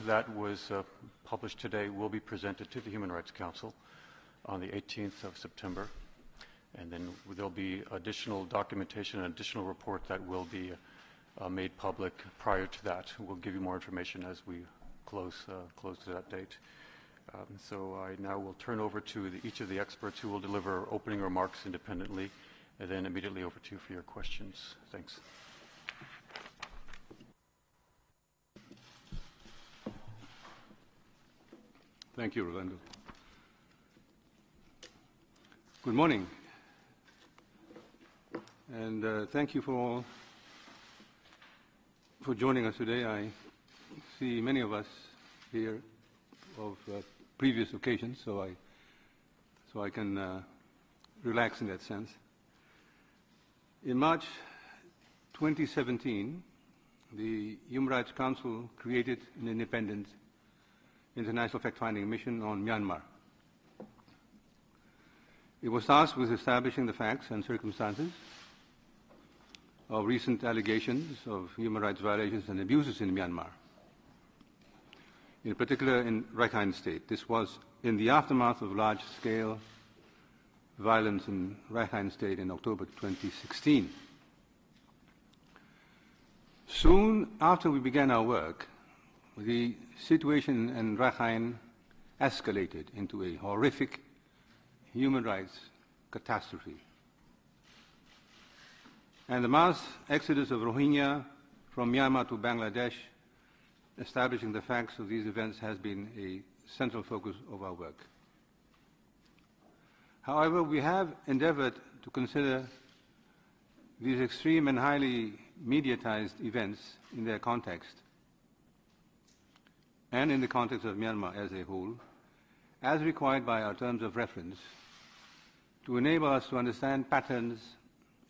that was published today will be presented to the Human Rights Council on the 18th of September. And then there'll be additional documentation and additional report that will be made public prior to that. We'll give you more information as we close to that date. So I now will turn over to each of the experts who will deliver opening remarks independently, and then immediately over to you for your questions. Thanks. Thank you, Rolando. Good morning. And thank you for joining us today. I see many of us here of previous occasions, so I can relax in that sense. In March 2017, the Human Rights Council created an independent international fact-finding mission on Myanmar. It was tasked with establishing the facts and circumstances of recent allegations of human rights violations and abuses in Myanmar, in particular in Rakhine State. This was in the aftermath of large-scale violence in Rakhine State in October 2016. Soon after we began our work, the situation in Rakhine escalated into a horrific human rights catastrophe. And the mass exodus of Rohingya from Myanmar to Bangladesh, establishing the facts of these events, has been a central focus of our work. However, we have endeavored to consider these extreme and highly mediatized events in their context, and in the context of Myanmar as a whole, as required by our terms of reference, to enable us to understand patterns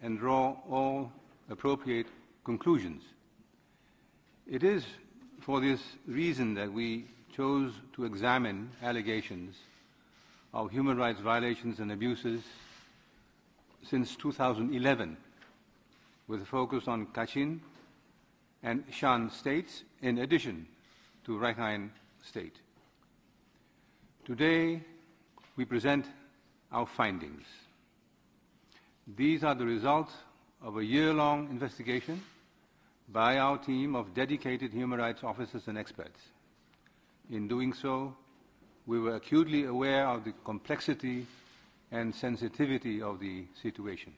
and draw all appropriate conclusions. It is for this reason that we chose to examine allegations of human rights violations and abuses since 2011, with a focus on Kachin and Shan states, in addition to Rakhine State. Today, we present our findings. These are the results of a year-long investigation by our team of dedicated human rights officers and experts. In doing so, we were acutely aware of the complexity and sensitivity of the situation.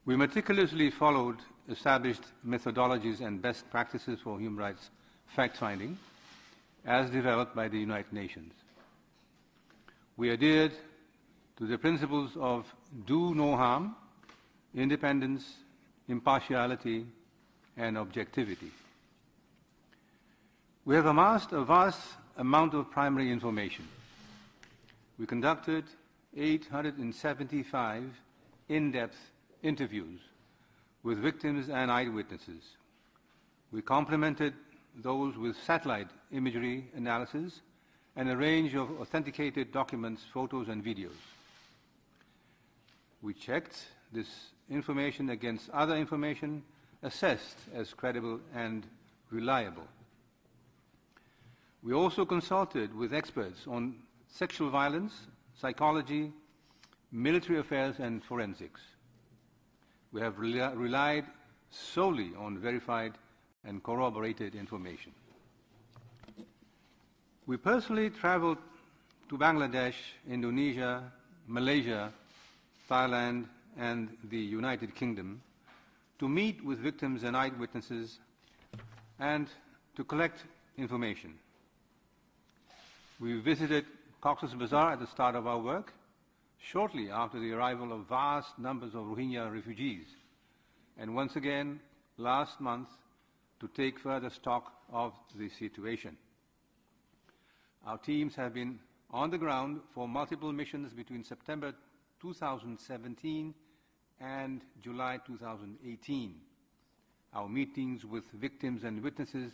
We meticulously followed established methodologies and best practices for human rights fact-finding as developed by the United Nations. We adhered to the principles of do no harm, independence, impartiality, and objectivity. We have amassed a vast amount of primary information. We conducted 875 in-depth interviews with victims and eyewitnesses. We complemented those with satellite imagery analysis and a range of authenticated documents, photos, and videos. We checked this information against other information assessed as credible and reliable. We also consulted with experts on sexual violence, psychology, military affairs, and forensics. We have relied solely on verified and corroborated information. We personally traveled to Bangladesh, Indonesia, Malaysia, Thailand, and the United Kingdom to meet with victims and eyewitnesses and to collect information. We visited Cox's Bazar at the start of our work, shortly after the arrival of vast numbers of Rohingya refugees, and once again last month to take further stock of the situation. Our teams have been on the ground for multiple missions between September 2017 and July 2018. Our meetings with victims and witnesses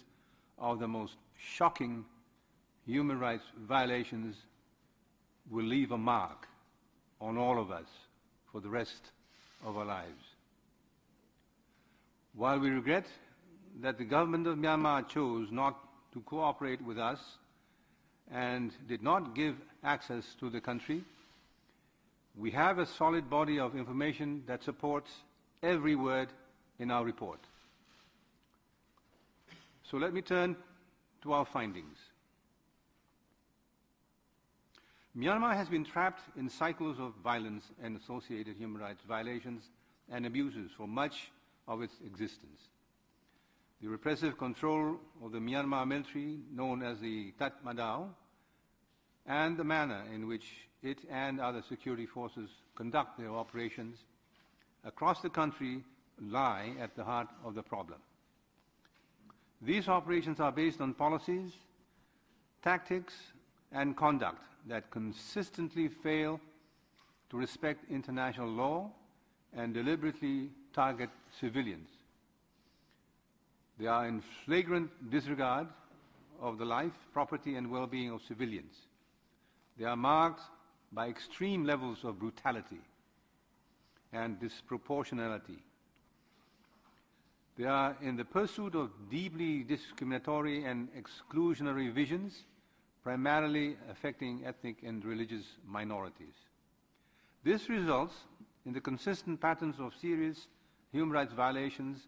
of the most shocking human rights violations will leave a mark on all of us for the rest of our lives. While we regret that the government of Myanmar chose not to cooperate with us and did not give access to the country, we have a solid body of information that supports every word in our report. So let me turn to our findings. Myanmar has been trapped in cycles of violence and associated human rights violations and abuses for much of its existence. The repressive control of the Myanmar military, known as the Tatmadaw, and the manner in which it and other security forces conduct their operations across the country lie at the heart of the problem. These operations are based on policies, tactics, and conduct that consistently fail to respect international law and deliberately target civilians. They are in flagrant disregard of the life, property, and well-being of civilians. They are marked by extreme levels of brutality and disproportionality. They are in the pursuit of deeply discriminatory and exclusionary visions, primarily affecting ethnic and religious minorities. This results in the consistent patterns of serious human rights violations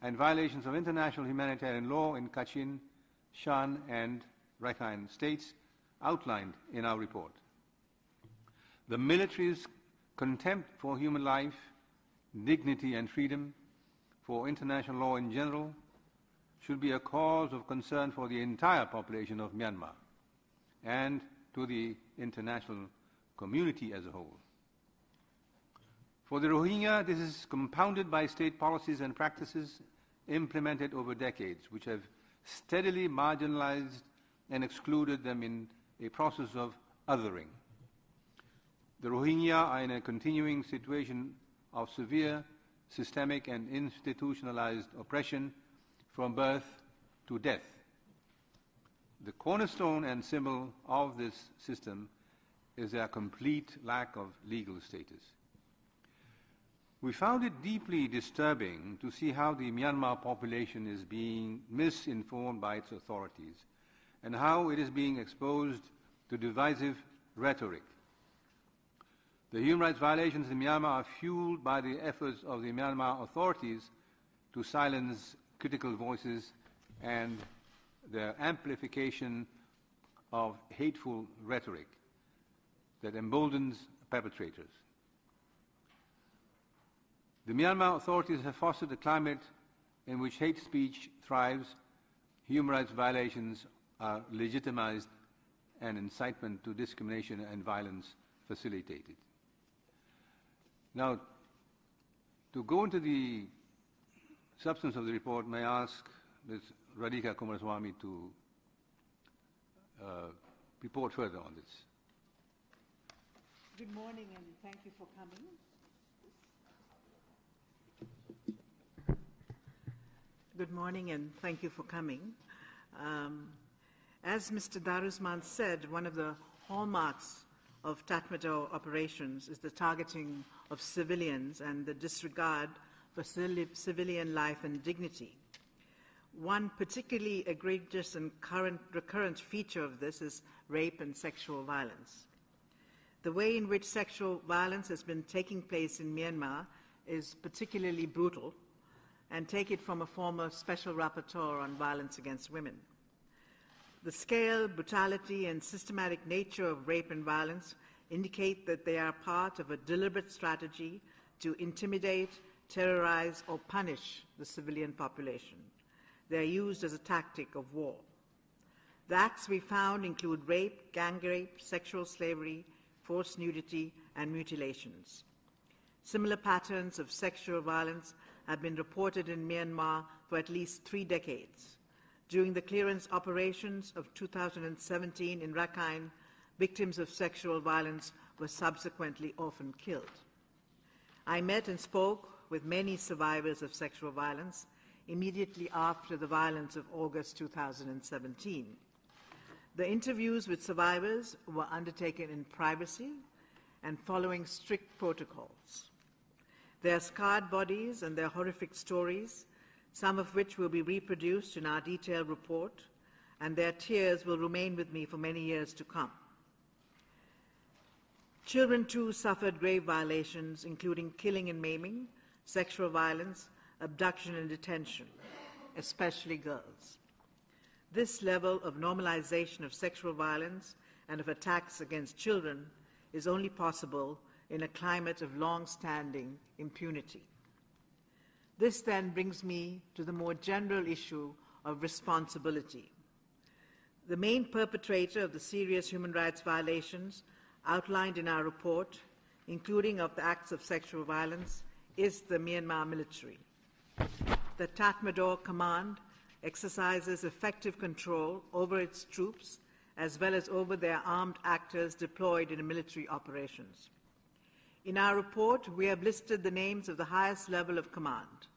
and violations of international humanitarian law in Kachin, Shan, and Rakhine states outlined in our report. The military's contempt for human life, dignity, and freedom, for international law in general, should be a cause of concern for the entire population of Myanmar and to the international community as a whole. For the Rohingya, this is compounded by state policies and practices implemented over decades, which have steadily marginalized and excluded them in a process of othering. The Rohingya are in a continuing situation of severe systemic and institutionalized oppression from birth to death. The cornerstone and symbol of this system is their complete lack of legal status. We found it deeply disturbing to see how the Myanmar population is being misinformed by its authorities and how it is being exposed to divisive rhetoric. The human rights violations in Myanmar are fueled by the efforts of the Myanmar authorities to silence critical voices and the amplification of hateful rhetoric that emboldens perpetrators. The Myanmar authorities have fostered a climate in which hate speech thrives, human rights violations are legitimized, and incitement to discrimination and violence facilitated. Now, to go into the substance of the report, may I ask Ms. Radhika Kumaraswamy to report further on this. Good morning and thank you for coming. Good morning and thank you for coming. As Mr. Darusman said, one of the hallmarks of Tatmadaw operations is the targeting of civilians and the disregard for civilian life and dignity. One particularly egregious and recurrent feature of this is rape and sexual violence. The way in which sexual violence has been taking place in Myanmar is particularly brutal, and take it from a former special rapporteur on violence against women. The scale, brutality, and systematic nature of rape and violence indicate that they are part of a deliberate strategy to intimidate, terrorize, or punish the civilian population. They are used as a tactic of war. The acts we found include rape, gang rape, sexual slavery, forced nudity, and mutilations. Similar patterns of sexual violence have been reported in Myanmar for at least 3 decades. During the clearance operations of 2017 in Rakhine, victims of sexual violence were subsequently often killed. I met and spoke with many survivors of sexual violence immediately after the violence of August 2017. The interviews with survivors were undertaken in privacy and following strict protocols. Their scarred bodies and their horrific stories some of which will be reproduced in our detailed report, and their tears will remain with me for many years to come. Children, too, suffered grave violations, including killing and maiming, sexual violence, abduction and detention, especially girls. This level of normalization of sexual violence and of attacks against children is only possible in a climate of long-standing impunity. This then brings me to the more general issue of responsibility. The main perpetrator of the serious human rights violations outlined in our report, including of the acts of sexual violence, is the Myanmar military. The Tatmadaw Command exercises effective control over its troops as well as over their armed actors deployed in military operations. In our report, we have listed the names of the highest level of command.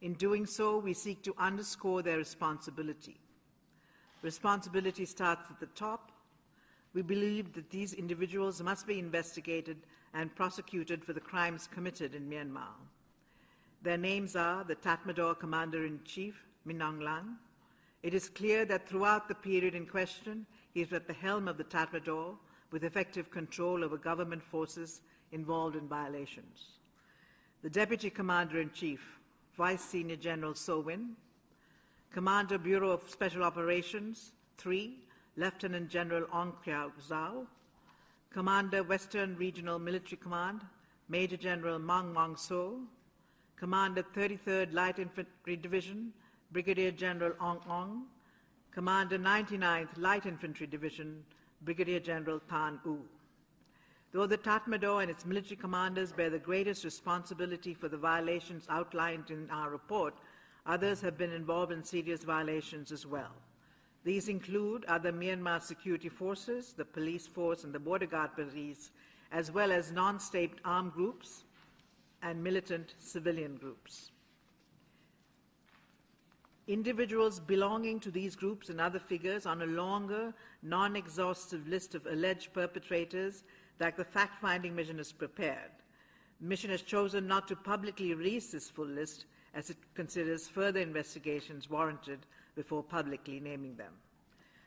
In doing so, we seek to underscore their responsibility. Responsibility starts at the top. We believe that these individuals must be investigated and prosecuted for the crimes committed in Myanmar. Their names are the Tatmadaw Commander-in-Chief, Min Aung Hlaing. It is clear that throughout the period in question, he is at the helm of the Tatmadaw with effective control over government forces involved in violations. The Deputy Commander-in-Chief, Vice Senior General So Win. Commander, Bureau of Special Operations, 3, Lieutenant General Ong Kyaw Zhao. Commander, Western Regional Military Command, Major General Mang Mong So. Commander, 33rd Light Infantry Division, Brigadier General Ong Ong. Commander, 99th Light Infantry Division, Brigadier General Tan U. Though the Tatmadaw and its military commanders bear the greatest responsibility for the violations outlined in our report, others have been involved in serious violations as well. These include other Myanmar security forces, the police force and the border guard police, as well as non-state armed groups and militant civilian groups. Individuals belonging to these groups and other figures on a longer, non-exhaustive list of alleged perpetrators that the fact-finding mission has prepared. The mission has chosen not to publicly release this full list as it considers further investigations warranted before publicly naming them.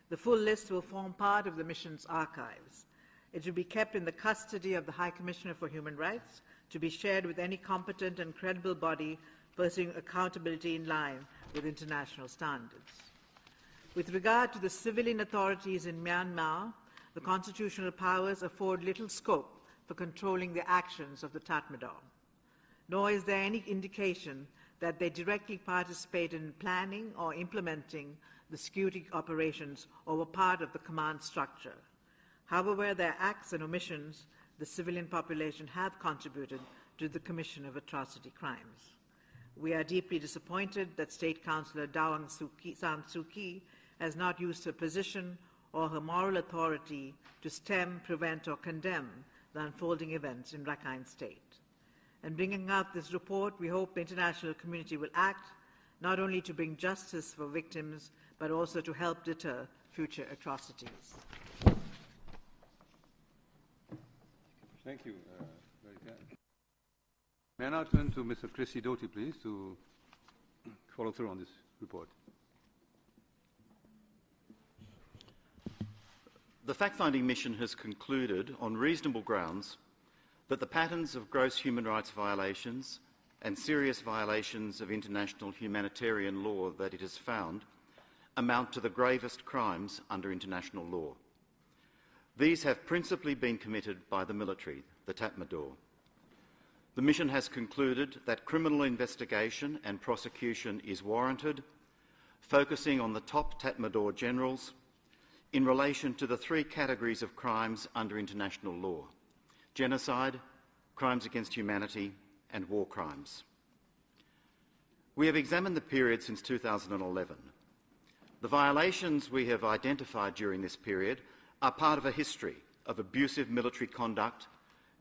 The full list will form part of the mission's archives. It will be kept in the custody of the High Commissioner for Human Rights to be shared with any competent and credible body pursuing accountability in line with international standards. With regard to the civilian authorities in Myanmar, the constitutional powers afford little scope for controlling the actions of the Tatmadaw, nor is there any indication that they directly participate in planning or implementing the security operations or were part of the command structure. However, their acts and omissions, the civilian population have contributed to the commission of atrocity crimes. We are deeply disappointed that State Councillor Daw Aung San Suu Kyi has not used her position or her moral authority to stem, prevent or condemn the unfolding events in Rakhine State. In bringing out this report, we hope the international community will act not only to bring justice for victims, but also to help deter future atrocities. Thank you. Very good. May I now turn to Mr. Chris Sidoti, please, to follow through on this report. The fact-finding mission has concluded on reasonable grounds that the patterns of gross human rights violations and serious violations of international humanitarian law that it has found amount to the gravest crimes under international law. These have principally been committed by the military, the Tatmadaw. The mission has concluded that criminal investigation and prosecution is warranted, focusing on the top Tatmadaw generals in relation to the three categories of crimes under international law: genocide, crimes against humanity, and war crimes. We have examined the period since 2011. The violations we have identified during this period are part of a history of abusive military conduct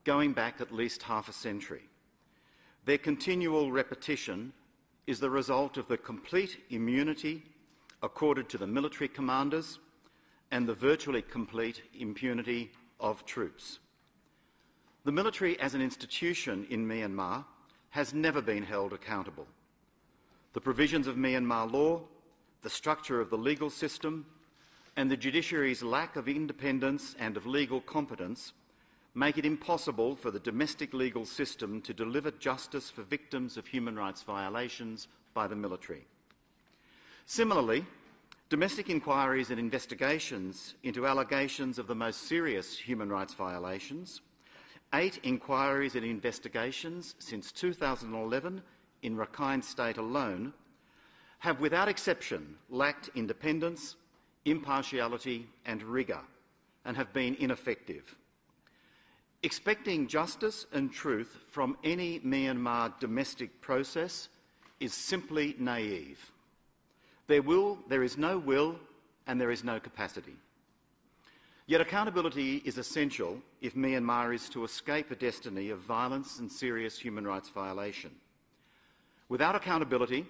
going back at least half a century. Their continual repetition is the result of the complete immunity accorded to the military commanders and the virtually complete impunity of troops. The military as an institution in Myanmar has never been held accountable. The provisions of Myanmar law, the structure of the legal system, and the judiciary's lack of independence and of legal competence make it impossible for the domestic legal system to deliver justice for victims of human rights violations by the military. Similarly, domestic inquiries and investigations into allegations of the most serious human rights violations, 8 inquiries and investigations since 2011 in Rakhine State alone, have without exception lacked independence, impartiality and rigour, and have been ineffective. Expecting justice and truth from any Myanmar domestic process is simply naive. There is no will and there is no capacity. Yet accountability is essential if Myanmar is to escape a destiny of violence and serious human rights violation. Without accountability,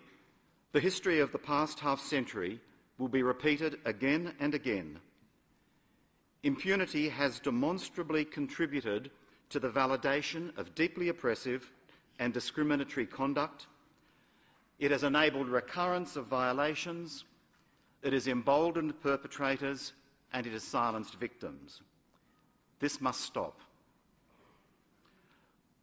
the history of the past half-century will be repeated again and again. Impunity has demonstrably contributed to the validation of deeply oppressive and discriminatory conduct. It has enabled recurrence of violations, it has emboldened perpetrators, and it has silenced victims. This must stop.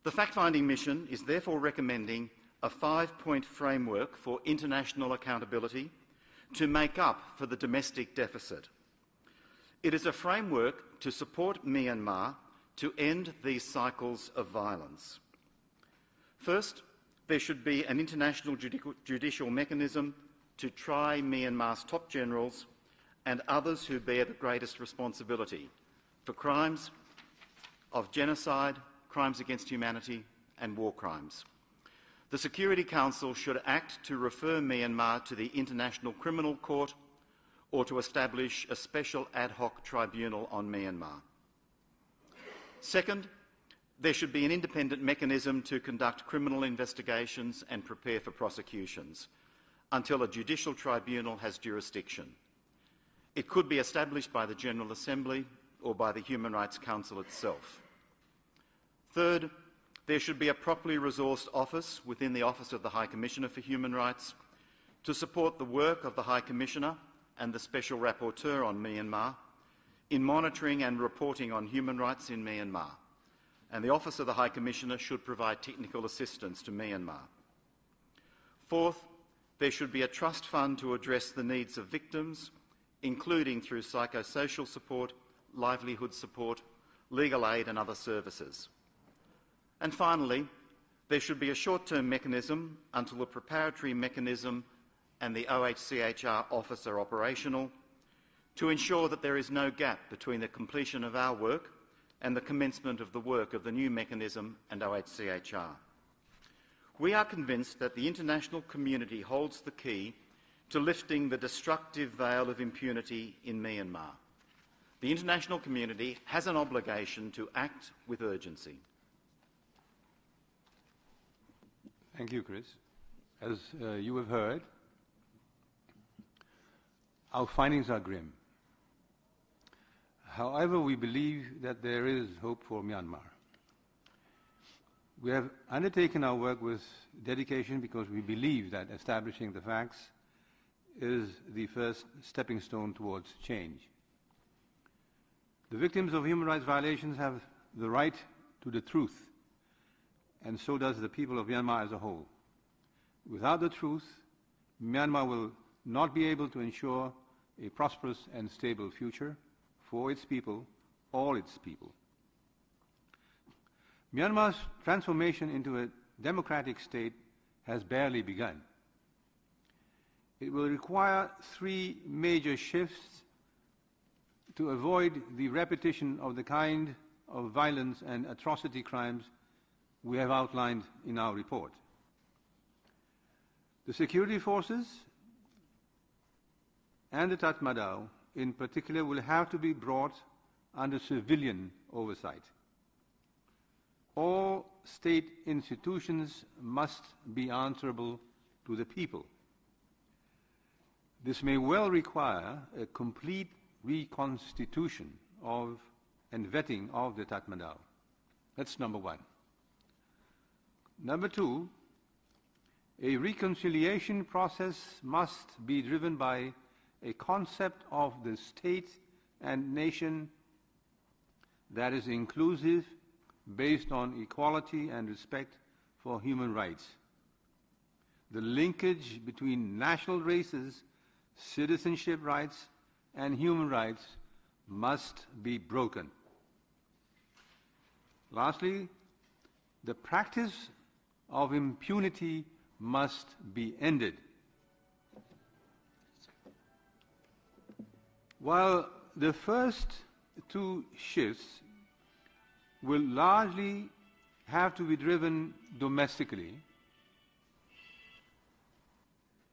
The fact-finding mission is therefore recommending a 5-point framework for international accountability to make up for the domestic deficit. It is a framework to support Myanmar to end these cycles of violence. First, there should be an international judicial mechanism to try Myanmar's top generals and others who bear the greatest responsibility for crimes of genocide, crimes against humanity and war crimes. The Security Council should act to refer Myanmar to the International Criminal Court or to establish a special ad hoc tribunal on Myanmar. Second, there should be an independent mechanism to conduct criminal investigations and prepare for prosecutions until a judicial tribunal has jurisdiction. It could be established by the General Assembly or by the Human Rights Council itself. Third, there should be a properly resourced office within the Office of the High Commissioner for Human Rights to support the work of the High Commissioner and the Special Rapporteur on Myanmar in monitoring and reporting on human rights in Myanmar. And the Office of the High Commissioner should provide technical assistance to Myanmar. Fourth, there should be a trust fund to address the needs of victims, including through psychosocial support, livelihood support, legal aid and other services. And finally, there should be a short-term mechanism until the preparatory mechanism and the OHCHR office are operational to ensure that there is no gap between the completion of our work and the commencement of the work of the new mechanism and OHCHR. We are convinced that the international community holds the key to lifting the destructive veil of impunity in Myanmar. The international community has an obligation to act with urgency. Thank you, Chris. As you have heard, our findings are grim. However, we believe that there is hope for Myanmar. We have undertaken our work with dedication because we believe that establishing the facts is the first stepping stone towards change. The victims of human rights violations have the right to the truth, and so does the people of Myanmar as a whole. Without the truth, Myanmar will not be able to ensure a prosperous and stable future for its people, all its people. Myanmar's transformation into a democratic state has barely begun. It will require 3 major shifts to avoid the repetition of the kind of violence and atrocity crimes we have outlined in our report. The security forces and the Tatmadaw in particular will have to be brought under civilian oversight. All state institutions must be answerable to the people. This may well require a complete reconstitution of and vetting of the Tatmadaw. That's number 1. Number 2, A reconciliation process must be driven by a concept of the state and nation that is inclusive, based on equality and respect for human rights. The linkage between national races, citizenship rights, and human rights must be broken. Lastly, the practice of impunity must be ended. While the first two shifts will largely have to be driven domestically,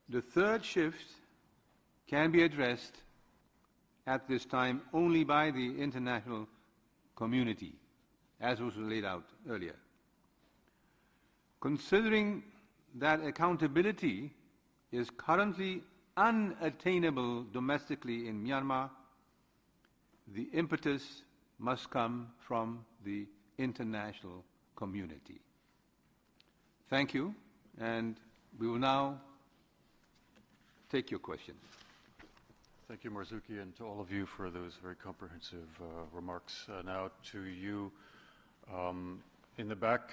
the third shift can be addressed at this time only by the international community, as was laid out earlier. Considering that accountability is currently unattainable domestically in Myanmar, the impetus must come from the international community. Thank you, and we will now take your questions. Thank you, Marzuki, and to all of you for those very comprehensive remarks. Now to you in the back.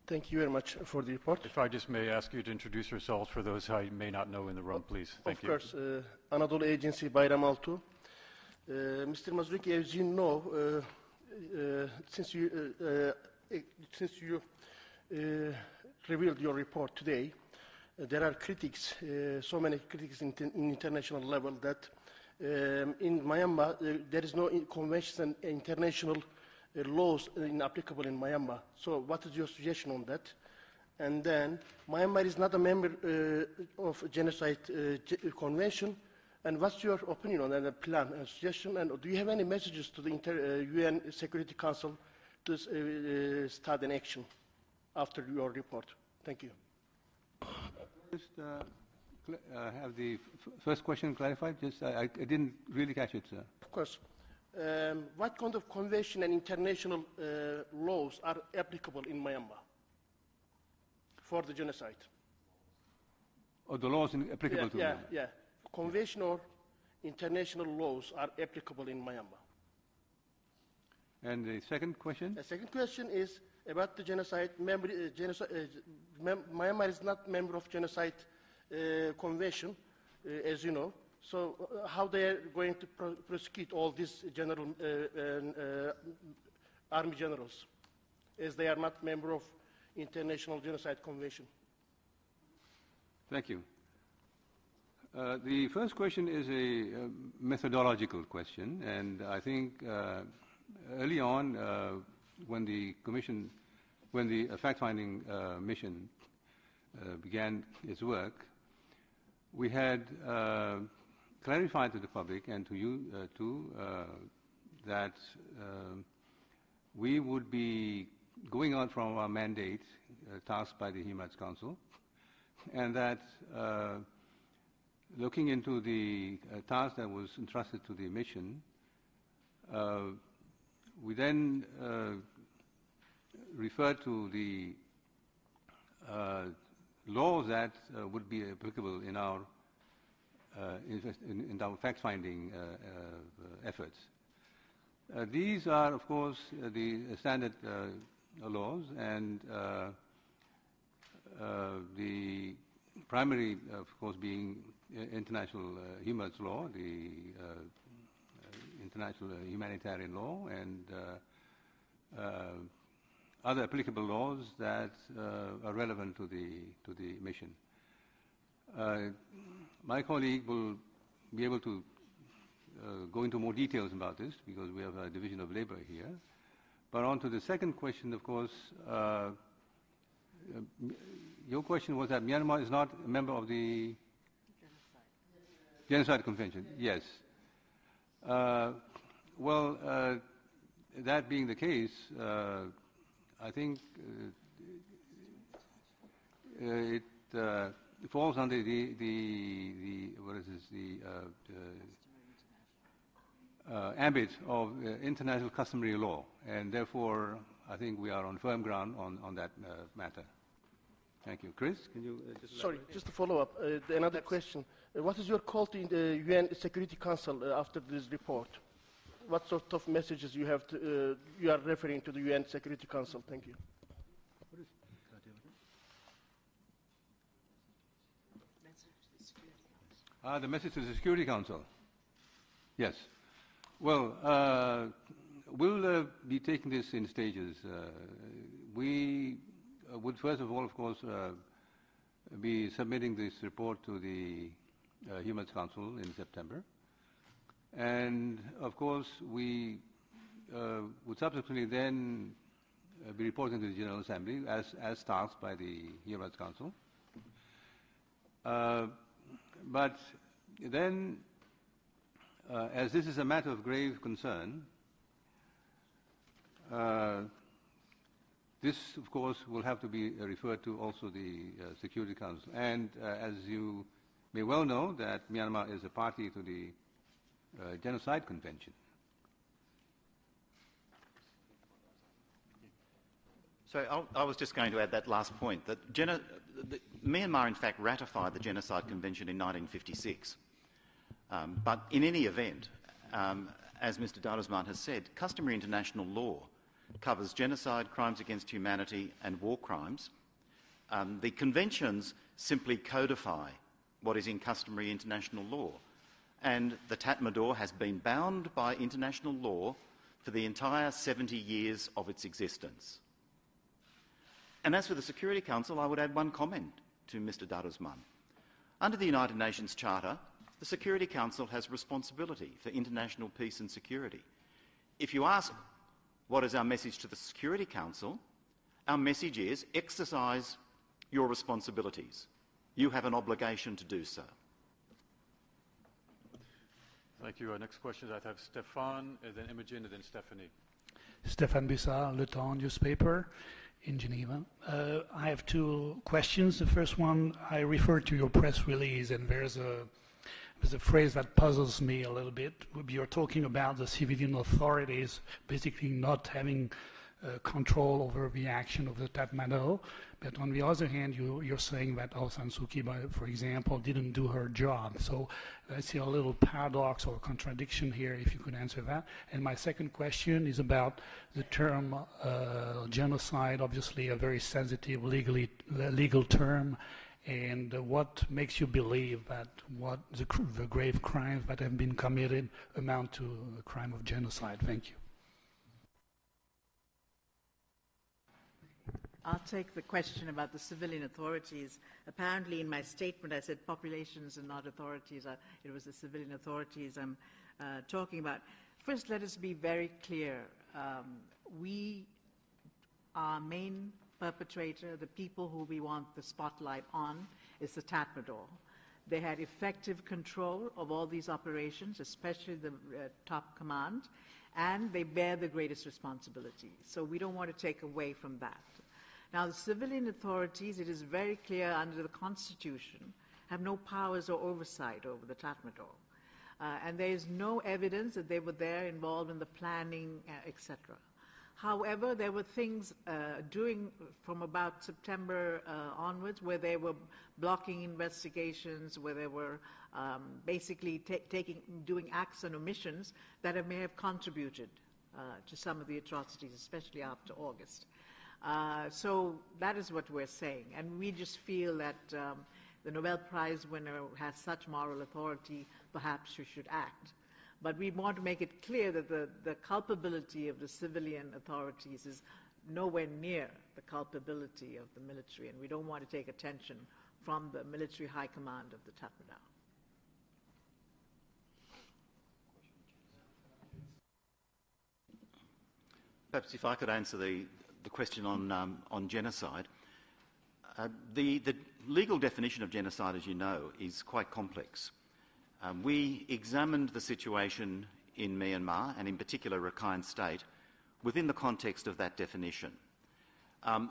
Thank you very much for the report. If I just may ask you to introduce yourselves for those I may not know in the room, please. Thank you. Of course, Anadolu Agency Bayram Altu. Mr. Mazruki, as you know, since you revealed your report today, there are critics, so many critics in international level that in Myanmar there is no conventions and international laws applicable in Myanmar. So what is your suggestion on that? And then Myanmar is not a member of Genocide Convention. And what's your opinion on that plan and suggestion? And do you have any messages to the UN Security Council to start an action after your report? Thank you. Just have the first question clarified. Just I didn't really catch it, sir. Of course. What kind of convention and international laws are applicable in Myanmar for the genocide? Or the laws applicable to Myanmar? Yeah. Convention or international laws are applicable in Myanmar. And the second question? The second question is about the genocide. Myanmar is not member of Genocide Convention, as you know. So how they are going to prosecute all these general army generals, as they are not member of International Genocide Convention? Thank you. The first question is a methodological question, and I think early on, when the fact-finding mission began its work, we had clarified to the public and to you too that we would be going out from our mandate tasked by the Human Rights Council, and that looking into the task that was entrusted to the mission, we then referred to the laws that would be applicable in our fact-finding efforts. These are, of course, the standard laws, and the primary, of course, being international human rights law, the international humanitarian law, and other applicable laws that are relevant to the mission. My colleague will be able to go into more details about this because we have a division of labor here. But on to the second question, of course, your question was that Myanmar is not a member of the Genocide Convention. Yes. Well, that being the case, I think it falls under the what is this, ambit of international customary law, and therefore I think we are on firm ground on that matter. Thank you. Chris, can you just... Sorry, just to follow up, another question. What is your call to the UN Security Council after this report? What sort of messages you have to, you are referring to the UN Security Council? Thank you. The message to the Security Council. Yes. Well, we'll be taking this in stages. We would first of all, of course, be submitting this report to the Human Rights Council in September. And, of course, we would subsequently then be reporting to the General Assembly as tasked by the Human Rights Council. But then, as this is a matter of grave concern, this, of course, will have to be referred to also the Security Council. And as you may well know, that Myanmar is a party to the Genocide Convention. So I was just going to add that last point, that Myanmar, in fact, ratified the Genocide Convention in 1956. But in any event, as Mr. Darusman has said, customary international law covers genocide, crimes against humanity and war crimes. The conventions simply codify what is in customary international law. And the Tatmadaw has been bound by international law for the entire 70 years of its existence. And as for the Security Council, I would add one comment to Mr. Darusman. Under the United Nations Charter, the Security Council has responsibility for international peace and security. If you ask what is our message to the Security Council, our message is exercise your responsibilities. You have an obligation to do so. Thank you. Our next question, I have Stéphane, and then Imogen, and then Stephanie. Stéphane Bussard, Le Temps newspaper in Geneva. I have two questions. The first one, I refer to your press release, and there's a phrase that puzzles me a little bit. You're talking about the civilian authorities basically not having control over the action of the Tatmadaw, but on the other hand, you're saying that Aung San Suu Kyi, for example, didn't do her job. So I see a little paradox or contradiction here, if you could answer that. And my second question is about the term genocide, obviously a very sensitive legal term, and what makes you believe that what the grave crimes that have been committed amount to a crime of genocide? Thank you. I'll take the question about the civilian authorities. Apparently in my statement I said populations and not authorities. It was the civilian authorities I'm talking about. First, let us be very clear. Our main perpetrator, the people who we want the spotlight on, is the Tatmadaw. They had effective control of all these operations, especially the top command, and they bear the greatest responsibility. So we don't want to take away from that. Now, the civilian authorities, it is very clear under the Constitution, have no powers or oversight over the Tatmadaw. And there is no evidence that they were there involved in the planning, etc. However, there were things from about September onwards where they were blocking investigations, where they were basically doing acts and omissions that may have contributed to some of the atrocities, especially after August. So that is what we're saying. And we just feel that the Nobel Prize winner has such moral authority, perhaps she should act. But we want to make it clear that the culpability of the civilian authorities is nowhere near the culpability of the military, and we don't want to take attention from the military high command of the Tatmadaw. Perhaps if I could answer the question on genocide. The legal definition of genocide, as you know, is quite complex. We examined the situation in Myanmar, and in particular Rakhine State, within the context of that definition.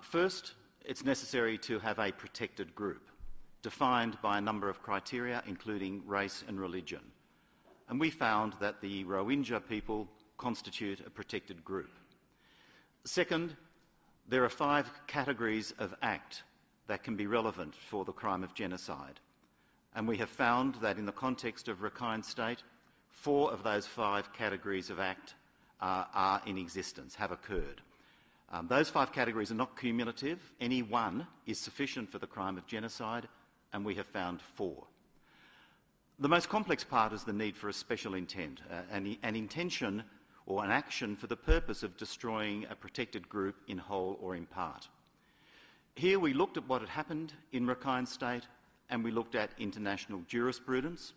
First, it's necessary to have a protected group, defined by a number of criteria, including race and religion. and we found that the Rohingya people constitute a protected group. Second, there are 5 categories of act that can be relevant for the crime of genocide, and we have found that in the context of Rakhine State, 4 of those 5 categories of act are in existence, have occurred. Those 5 categories are not cumulative. Any one is sufficient for the crime of genocide, and we have found 4. The most complex part is the need for a special intent, an intention or an action for the purpose of destroying a protected group in whole or in part. Here we looked at what had happened in Rakhine State, and we looked at international jurisprudence,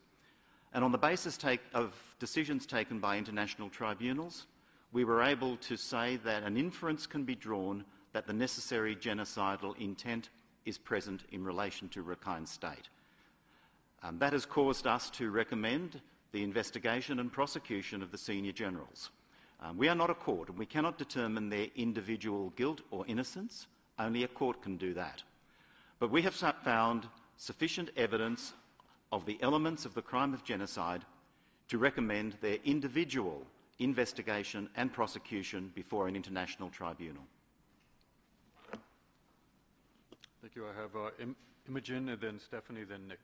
and on the basis of decisions taken by international tribunals, we were able to say that an inference can be drawn that the necessary genocidal intent is present in relation to Rakhine State. That has caused us to recommend the investigation and prosecution of the senior generals. We are not a court, and we cannot determine their individual guilt or innocence. Only a court can do that. But we have found sufficient evidence of the elements of the crime of genocide to recommend their individual investigation and prosecution before an international tribunal. Thank you. I have Imogen, and then Stephanie, then Nick.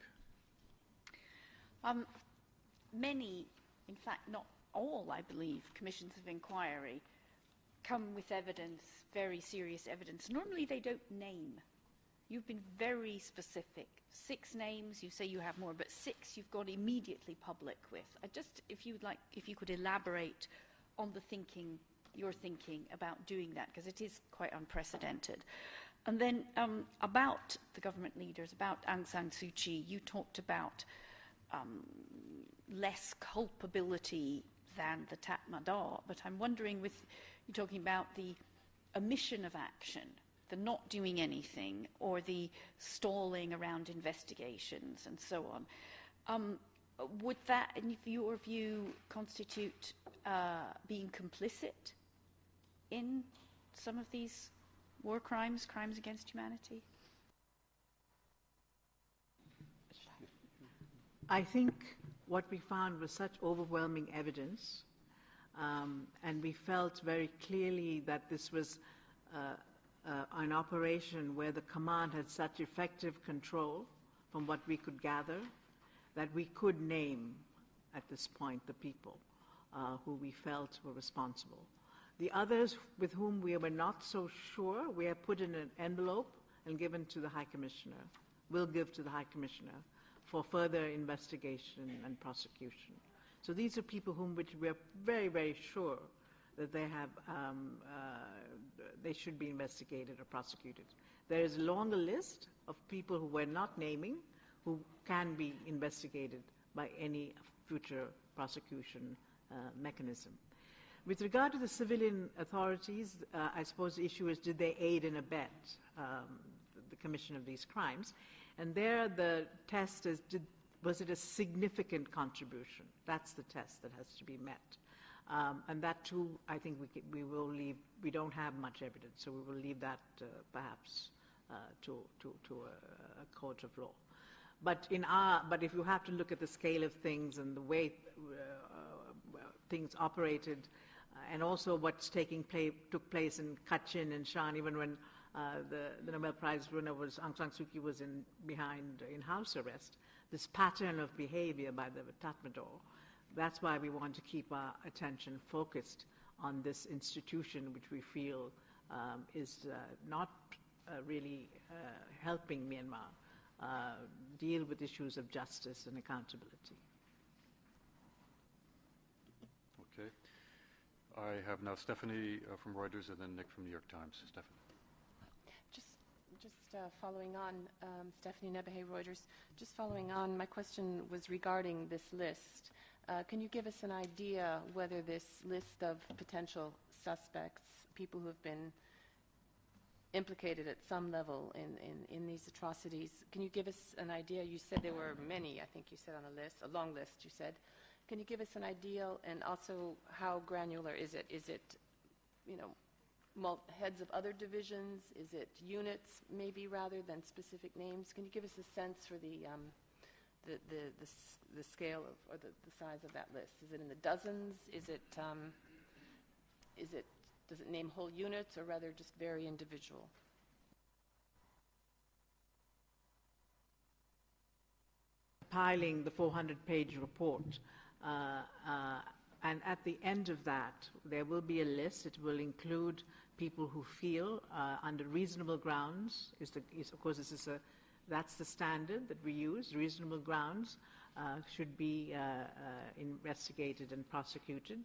Many, in fact not all, I believe, commissions of inquiry come with evidence, very serious evidence. Normally they don't name. You've been very specific. 6 names, you say you have more, but 6 you've gone immediately public with. If you could elaborate on the thinking, your thinking about doing that, because it is quite unprecedented. And then about the government leaders, about Aung San Suu Kyi, you talked about less culpability than the Tatmadaw, but I'm wondering, with you talking about the omission of action, the not doing anything, or the stalling around investigations and so on, would that, in your view, constitute being complicit in some of these war crimes, crimes against humanity? I think what we found was such overwhelming evidence, and we felt very clearly that this was an operation where the command had such effective control, from what we could gather, that we could name at this point the people who we felt were responsible. The others with whom we were not so sure, we have put in an envelope and given to the High Commissioner, will give to the High Commissioner for further investigation and prosecution. So these are people whom which we are very, very sure that they have, they should be investigated or prosecuted. There is a longer list of people who we're not naming who can be investigated by any future prosecution mechanism. With regard to the civilian authorities, I suppose the issue is, did they aid and abet the commission of these crimes? And there the test is, was it a significant contribution? That's the test that has to be met. And that too, I think we will leave, we don't have much evidence, so we will leave that perhaps to a court of law. But if you have to look at the scale of things and the way things operated, and also what's took place in Kachin and Shan, even when the Nobel Prize winner was Aung San Suu Kyi was in house arrest. This pattern of behavior by the Tatmadaw, that's why we want to keep our attention focused on this institution, which we feel is not really helping Myanmar deal with issues of justice and accountability. Okay. I have now Stephanie from Reuters and then Nick from New York Times. Stephanie. Just following on, Stephanie Nebehay, Reuters. Just following on, my question was regarding this list. Can you give us an idea whether this list of potential suspects, people who have been implicated at some level in these atrocities, can you give us an idea? You said there were many, I think you said on a list, a long list you said. Can you give us an idea, and also how granular is it? Is it, you know, heads of other divisions? Is it units, maybe, rather than specific names? Can you give us a sense for the the scale of, or the size of that list? Is it in the dozens? Is it, does it name whole units, or rather just very individual? Compiling the 400-page report, and at the end of that, there will be a list. It will include people who feel under reasonable grounds. Of course, that's the standard that we use. Reasonable grounds should be investigated and prosecuted,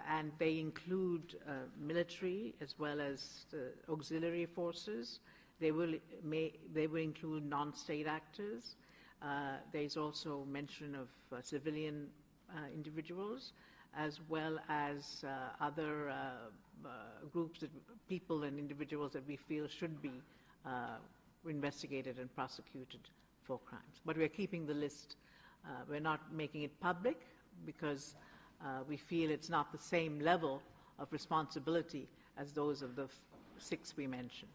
and they include military as well as auxiliary forces. They will include non-state actors. There's also mention of civilian individuals, as well as other groups, people and individuals that we feel should be investigated and prosecuted for crimes. But we're keeping the list. We're not making it public because we feel it's not the same level of responsibility as those of the 6 we mentioned.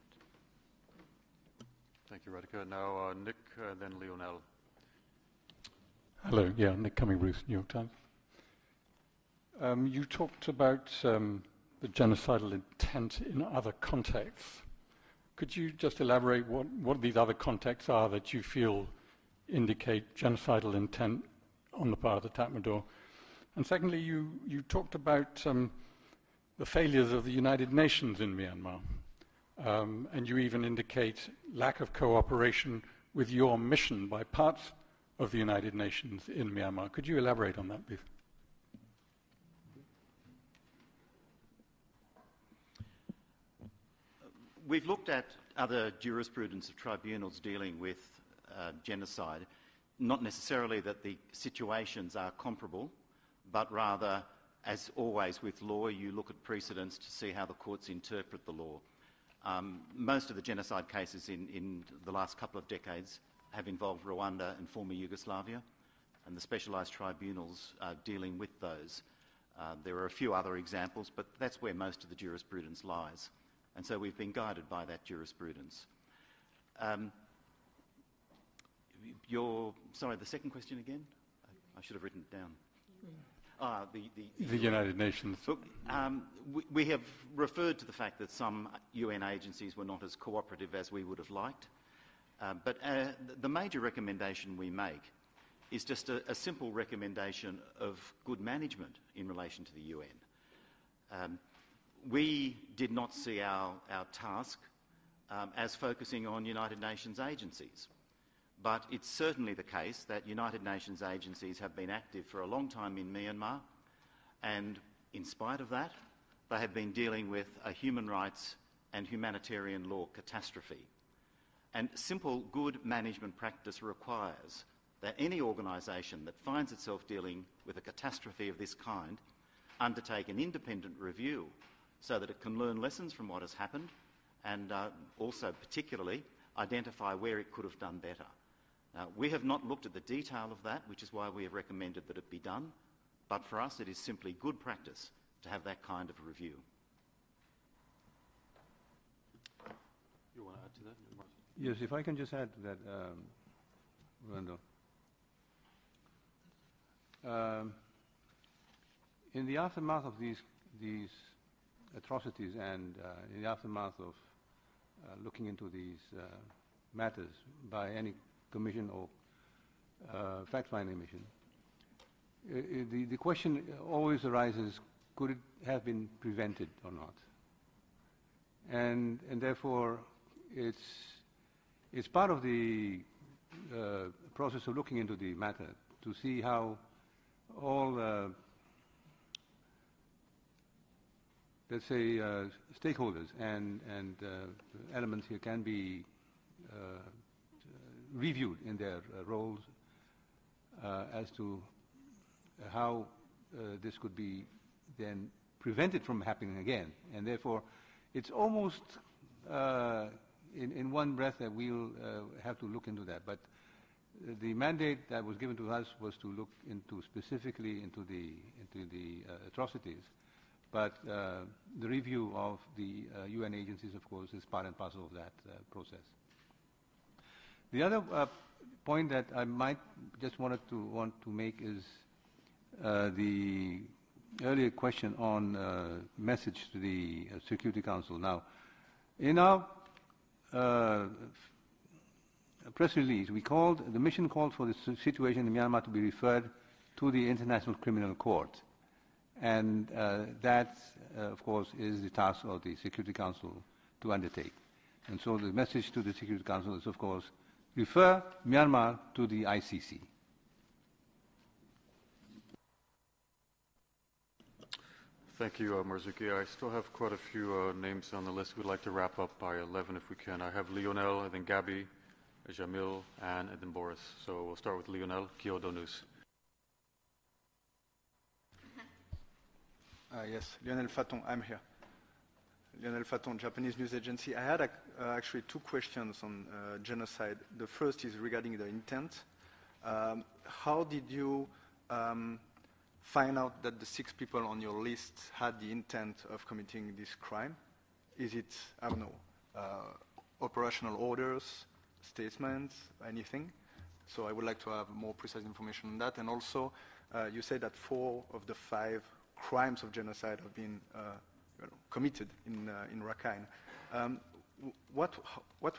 Thank you, Radhika. Now, Nick, then Lionel. Hello, yeah, Nick Cumming-Bruce, New York Times. You talked about the genocidal intent in other contexts. Could you just elaborate what these other contexts are that you feel indicate genocidal intent on the part of the Tatmadaw? And secondly, you talked about the failures of the United Nations in Myanmar, and you even indicate lack of cooperation with your mission by parts of the United Nations in Myanmar. Could you elaborate on that, please? We've looked at other jurisprudence of tribunals dealing with genocide, not necessarily that the situations are comparable, but rather, as always with law, you look at precedents to see how the courts interpret the law. Most of the genocide cases in the last couple of decades have involved Rwanda and former Yugoslavia, and the specialised tribunals dealing with those. There are a few other examples, but that's where most of the jurisprudence lies. And so we've been guided by that jurisprudence. Sorry, the second question again? I should have written it down. The United Nations. Look, we have referred to the fact that some UN agencies were not as cooperative as we would have liked. But the major recommendation we make is just a simple recommendation of good management in relation to the UN. We did not see our task as focusing on United Nations agencies. But it's certainly the case that United Nations agencies have been active for a long time in Myanmar, and in spite of that, they have been dealing with a human rights and humanitarian law catastrophe. And simple good management practice requires that any organisation that finds itself dealing with a catastrophe of this kind undertake an independent review so that it can learn lessons from what has happened and also particularly identify where it could have done better. We have not looked at the detail of that, which is why we have recommended that it be done, but for us it is simply good practice to have that kind of review. You want to add to that? Yes, if I can just add to that, Rando. In the aftermath of these atrocities and in the aftermath of looking into these matters by any commission or fact-finding mission, the question always arises, could it have been prevented or not? And therefore, it's part of the process of looking into the matter to see how all, let's say, stakeholders and elements here can be reviewed in their roles as to how this could be then prevented from happening again. And therefore, it's almost in one breath that we'll have to look into that. But the mandate that was given to us was to look into specifically into the atrocities. But the review of the UN agencies, of course, is part and parcel of that process. The other point that I might just want to make is the earlier question on message to the Security Council. Now, in our press release, the mission called for the situation in Myanmar to be referred to the International Criminal Court. And that, of course, is the task of the Security Council to undertake. And so the message to the Security Council is, of course, refer Myanmar to the ICC. Thank you, Marzuki. I still have quite a few names on the list. We'd like to wrap up by 11 if we can. I have Lionel, and then Gabby, Jamil, and then Boris. So we'll start with Lionel Kiodonus. Yes, Lionel Faton, I'm here. Lionel Faton, Japanese news agency. I had actually two questions on genocide. The first is regarding the intent. How did you find out that the 6 people on your list had the intent of committing this crime? Is it, I don't know, operational orders, statements, anything? So I would like to have more precise information on that. And also, you said that 4 of the 5 crimes of genocide have been committed in Rakhine. What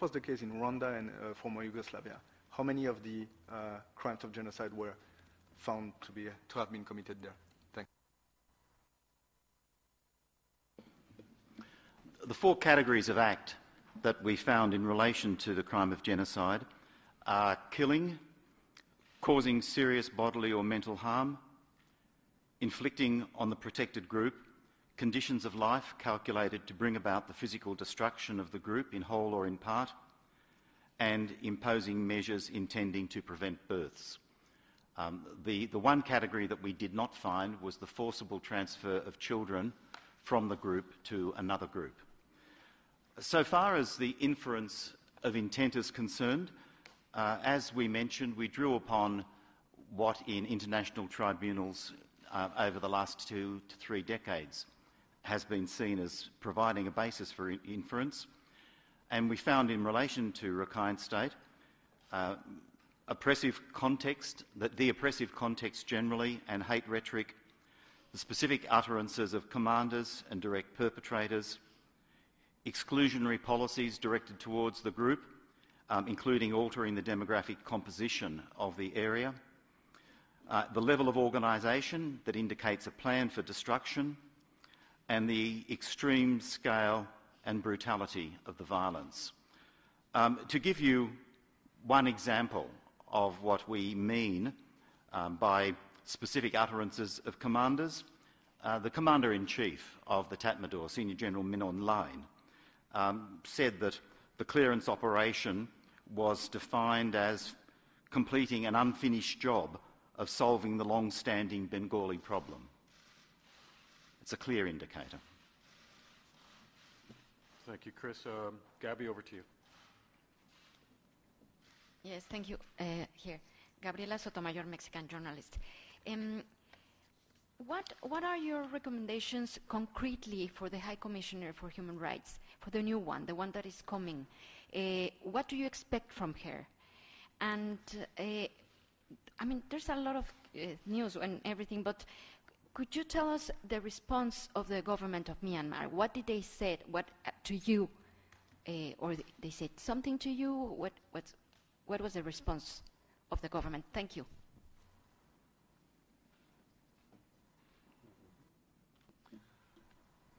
was the case in Rwanda and former Yugoslavia? How many of the crimes of genocide were found to have been committed there? Thank you. The 4 categories of act that we found in relation to the crime of genocide are killing, causing serious bodily or mental harm, inflicting on the protected group conditions of life calculated to bring about the physical destruction of the group in whole or in part, and imposing measures intending to prevent births. The one category that we did not find was the forcible transfer of children from the group to another group. So far as the inference of intent is concerned, as we mentioned, we drew upon what in international tribunals over the last 2 to 3 decades has been seen as providing a basis for inference. And we found in relation to Rakhine State oppressive context, the oppressive context generally, and hate rhetoric, the specific utterances of commanders and direct perpetrators, exclusionary policies directed towards the group, including altering the demographic composition of the area, the level of organisation that indicates a plan for destruction, and the extreme scale and brutality of the violence. To give you one example of what we mean by specific utterances of commanders, the Commander-in-Chief of the Tatmadaw, Senior General Min Aung Hlaing, said that the clearance operation was defined as completing an unfinished job of solving the long-standing Bengali problem. It's a clear indicator. Thank you, Chris. Gabby, over to you. Yes, thank you. Here, Gabriela Sotomayor, Mexican journalist. What are your recommendations concretely for the High Commissioner for Human Rights, for the new one, the one that is coming? What do you expect from her? And I mean, there's a lot of news and everything, but could you tell us the response of the government of Myanmar? What did they say? What to you, or they said something to you? What was the response of the government? Thank you.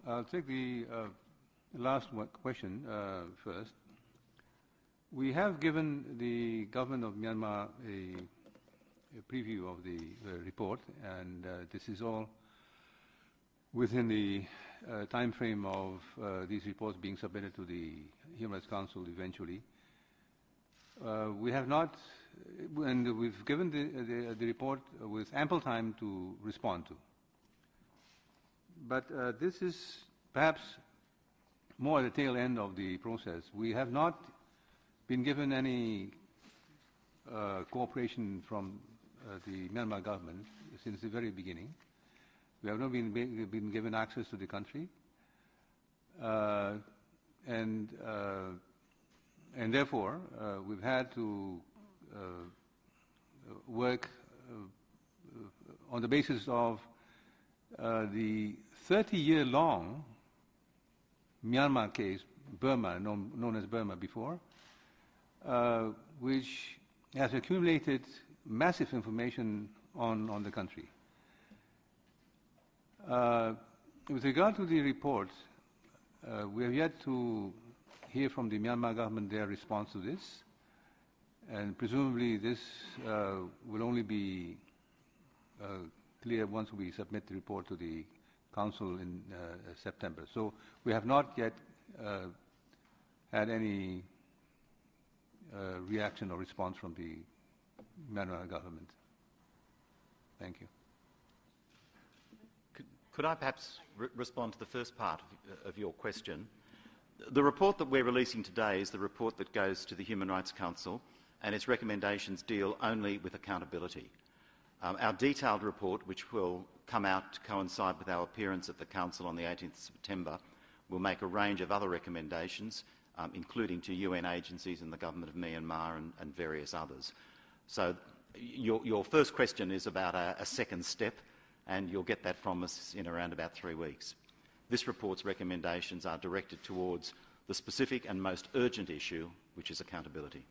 I'll take the last question first. We have given the government of Myanmar a preview of the report, and this is all within the time frame of these reports being submitted to the Human Rights Council eventually. We have not, and we've given the report with ample time to respond to. But this is perhaps more at the tail end of the process. We have not been given any cooperation from the Myanmar government since the very beginning. We have not been given access to the country, and therefore we've had to work on the basis of the 30-year-long Myanmar case, Burma, known as Burma before, which has accumulated massive information on the country. With regard to the report, we have yet to hear from the Myanmar government their response to this, and presumably this will only be clear once we submit the report to the Council in September. So we have not yet had any reaction or response from the Myanmar government. Thank you. Could I perhaps respond to the first part of your question? The report that we're releasing today is the report that goes to the Human Rights Council, and its recommendations deal only with accountability. Our detailed report, which will come out to coincide with our appearance at the Council on the 18th of September, will make a range of other recommendations, including to UN agencies and the Government of Myanmar and various others. So your first question is about a second step, and you'll get that from us in around about 3 weeks. This report's recommendations are directed towards the specific and most urgent issue, which is accountability.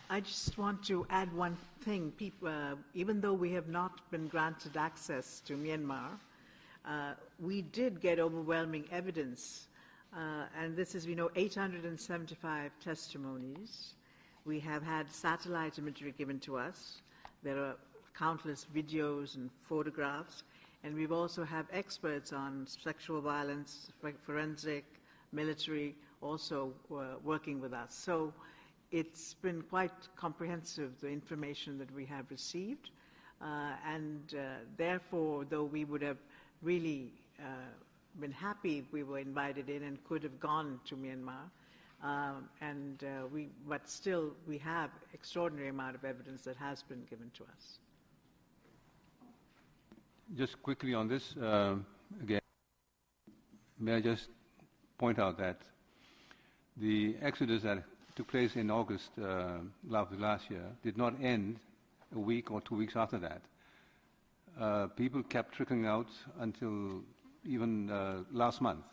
I just want to add one thing. Even though we have not been granted access to Myanmar, we did get overwhelming evidence, and this is, 875 testimonies. We have had satellite imagery given to us. There are countless videos and photographs, and we've also have experts on sexual violence, forensic, military, also working with us. So it's been quite comprehensive, the information that we have received, and therefore, though we would have really been happy if we were invited in and could have gone to Myanmar, but still we have extraordinary amount of evidence that has been given to us. Just quickly on this, again, may I just point out that the exodus that took place in August last year did not end a week or 2 weeks after that. People kept trickling out until even last month.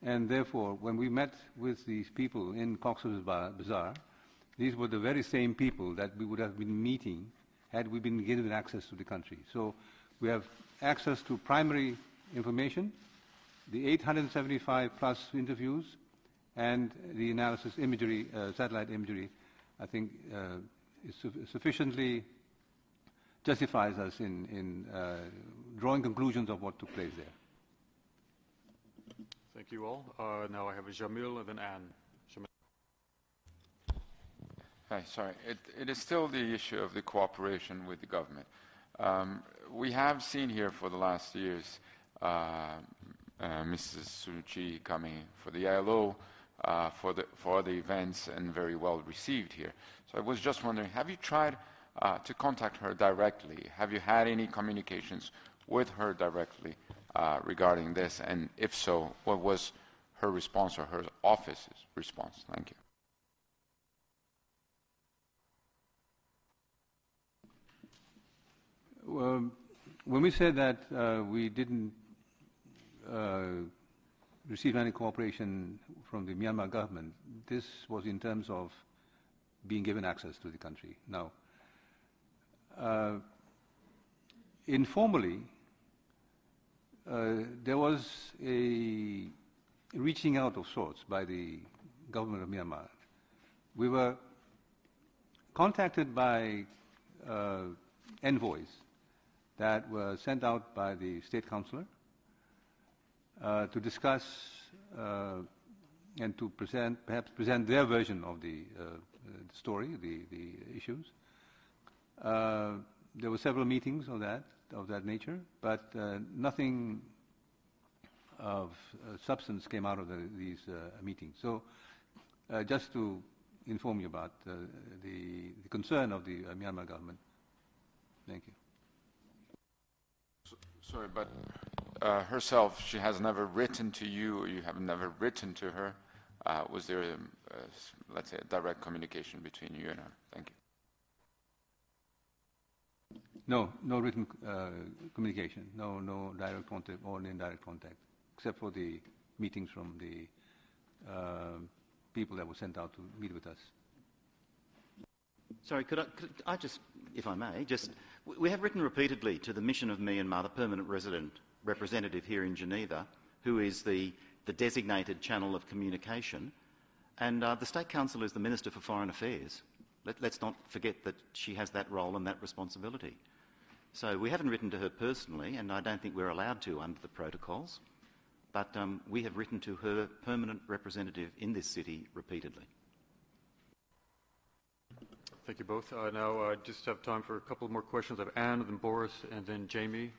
And therefore, when we met with these people in Cox's Bazar, these were the very same people that we would have been meeting had we been given access to the country. So we have access to primary information, the 875 plus interviews, and the analysis imagery, satellite imagery, I think sufficiently justifies us in drawing conclusions of what took place there. Thank you all. Now I have Jamil and then Anne. Jamil. Hi, sorry. It is still the issue of the cooperation with the government. We have seen here for the last years Mrs. Suu Kyi coming for the ILO, for the events, and very well received here. So I was just wondering, have you tried to contact her directly? Have you had any communications with her directly regarding this? And if so, what was her response or her office's response? Thank you. When we said that we didn't receive any cooperation from the Myanmar government, this was in terms of being given access to the country. Now, informally, there was a reaching out of sorts by the government of Myanmar. We were contacted by envoys that were sent out by the state councillor to discuss and to perhaps present their version of the story, the issues. There were several meetings of that nature, but nothing of substance came out of these meetings. So just to inform you about the concern of the Myanmar government. Thank you. Sorry, but herself, she has never written to you, or you have never written to her Was there, let's say, a direct communication between you and her? Thank you. No written communication, no direct contact or indirect contact, except for the meetings from the people that were sent out to meet with us. Sorry, could I just, if I may, we have written repeatedly to the Mission of Myanmar, the permanent representative here in Geneva, who is the designated channel of communication, and the State Council is the Minister for Foreign Affairs. Let's not forget that she has that role and that responsibility. So we haven't written to her personally, and I don't think we're allowed to under the protocols, but we have written to her permanent representative in this city repeatedly. Thank you both. Now I just have time for a couple more questions. I have Anne, then Boris, and then Jamie.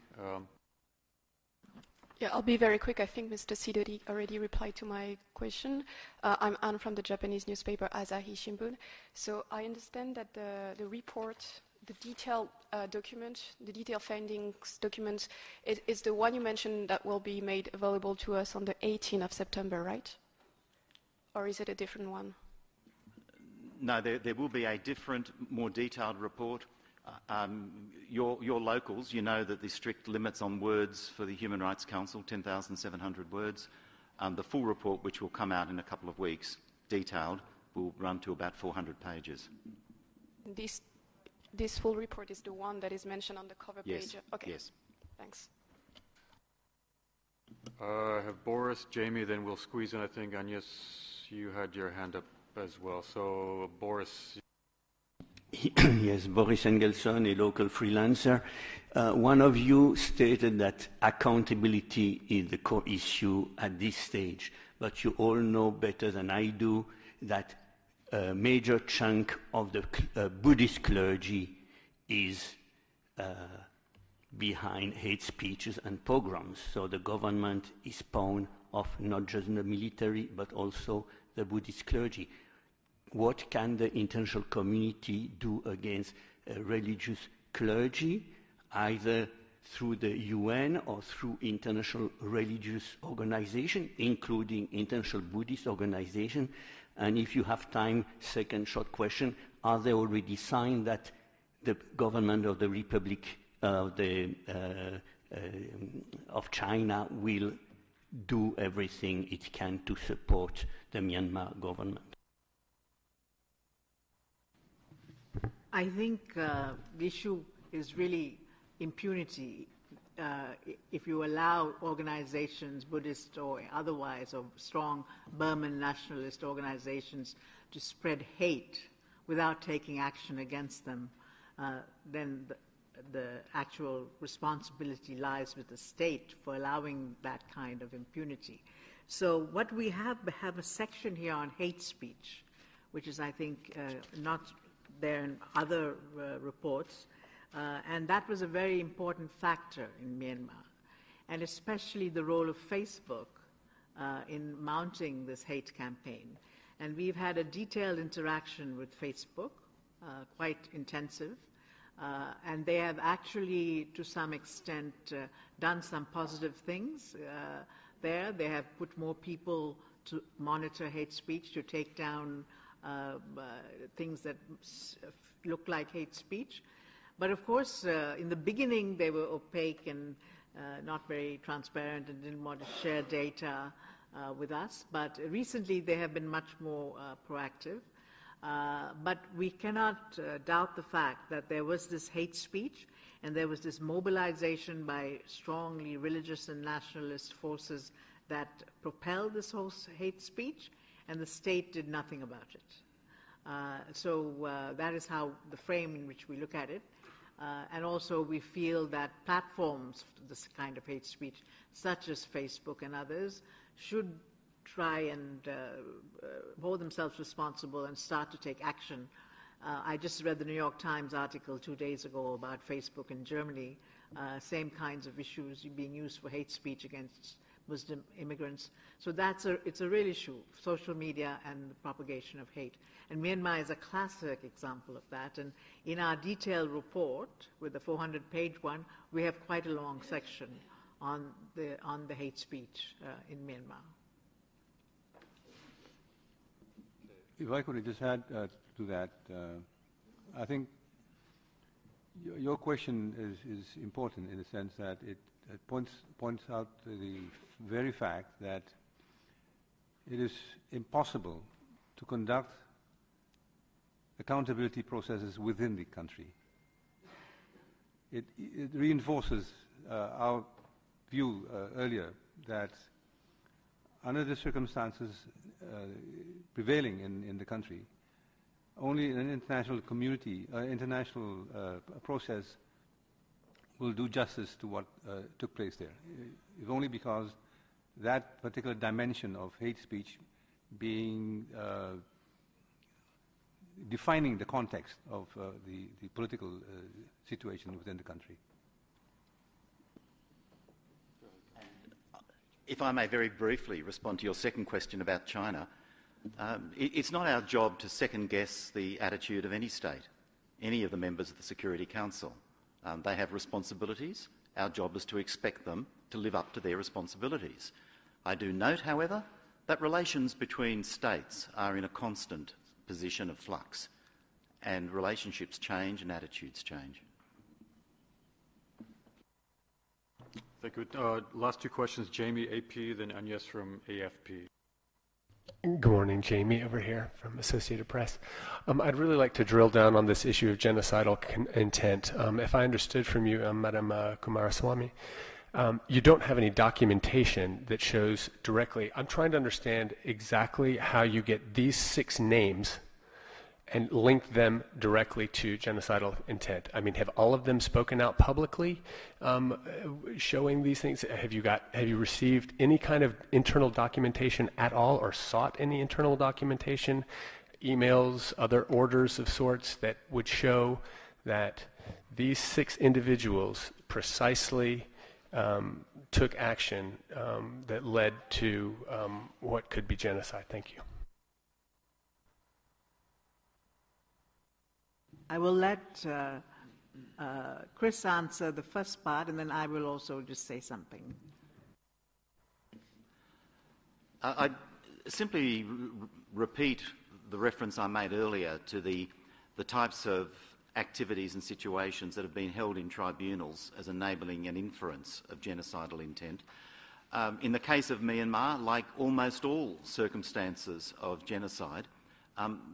Yeah, I'll be very quick. I think Mr. Sidori already replied to my question. I'm Anne from the Japanese newspaper Asahi Shimbun. So I understand that the report, the detailed document, the detailed findings document, is the one you mentioned that will be made available to us on the 18th of September, right? Or is it a different one? No, there will be a different, more detailed report. Your locals, you know that the strict limits on words for the Human Rights Council, 10,700 words. The full report, which will come out in a couple of weeks, detailed, will run to about 400 pages. This full report is the one that is mentioned on the cover page? Yes. Okay. Yes. Thanks. I have Boris, Jamie, then we'll squeeze in, I think, Agnes, you had your hand up as well. So, Boris. Yes, Boris Engelson, a local freelancer. One of you stated that accountability is the core issue at this stage, but you all know better than I do that a major chunk of the Buddhist clergy is behind hate speeches and pogroms. So the government is pawn of not just the military, but also the Buddhist clergy. What can the international community do against religious clergy, either through the UN or through international religious organizations, including International Buddhist Organization? And if you have time, second short question, are there already signs that the government of the Republic of China will do everything it can to support the Myanmar government? I think the issue is really impunity. If you allow organizations, Buddhist or otherwise, or strong Burman nationalist organizations to spread hate without taking action against them, then the actual responsibility lies with the state for allowing that kind of impunity. So what we have a section here on hate speech, which is, I think, not there in other reports, and that was a very important factor in Myanmar, and especially the role of Facebook in mounting this hate campaign. And we've had a detailed interaction with Facebook, quite intensive, and they have actually, to some extent, done some positive things there. They have put more people to monitor hate speech, to take down things that look like hate speech. But of course, in the beginning, they were opaque and not very transparent and didn't want to share data with us. But recently, they have been much more proactive. But we cannot doubt the fact that there was this hate speech and there was this mobilization by strongly religious and nationalist forces that propelled this whole hate speech, and the state did nothing about it. So that is how the frame in which we look at it. And also we feel that platforms for this kind of hate speech, such as Facebook and others, should try and hold themselves responsible and start to take action. I just read the New York Times article 2 days ago about Facebook in Germany, same kinds of issues being used for hate speech against Muslim immigrants. So it's a real issue, social media and the propagation of hate. And Myanmar is a classic example of that. And in our detailed report, with the 400-page one, we have quite a long section on the hate speech in Myanmar. If I could just add to that, I think your question is important in the sense that it points out the very fact that it is impossible to conduct accountability processes within the country. It reinforces our view earlier that under the circumstances prevailing in the country, only an international community, international process will do justice to what took place there. If only because that particular dimension of hate speech being defining the context of the political situation within the country. If I may very briefly respond to your second question about China, it's not our job to second-guess the attitude of any state, any of the members of the Security Council. They have responsibilities. Our job is to expect them to live up to their responsibilities. I do note, however, that relations between states are in a constant position of flux, and relationships change and attitudes change. Thank you. Last two questions, Jamie, AP, then Agnes from AFP. Good morning, Jamie over here from Associated Press. I'd really like to drill down on this issue of genocidal intent. If I understood from you, Madam Kumaraswamy, you don't have any documentation that shows directly. I'm trying to understand exactly how you get these 6 names and link them directly to genocidal intent. I mean, have all of them spoken out publicly, showing these things? Have you received any kind of internal documentation at all, or sought any internal documentation, emails, other orders of sorts that would show that these 6 individuals precisely took action that led to what could be genocide? Thank you. I will let Chris answer the first part, and then I will also just say something. I simply repeat the reference I made earlier to the types of activities and situations that have been held in tribunals as enabling an inference of genocidal intent. In the case of Myanmar, like almost all circumstances of genocide,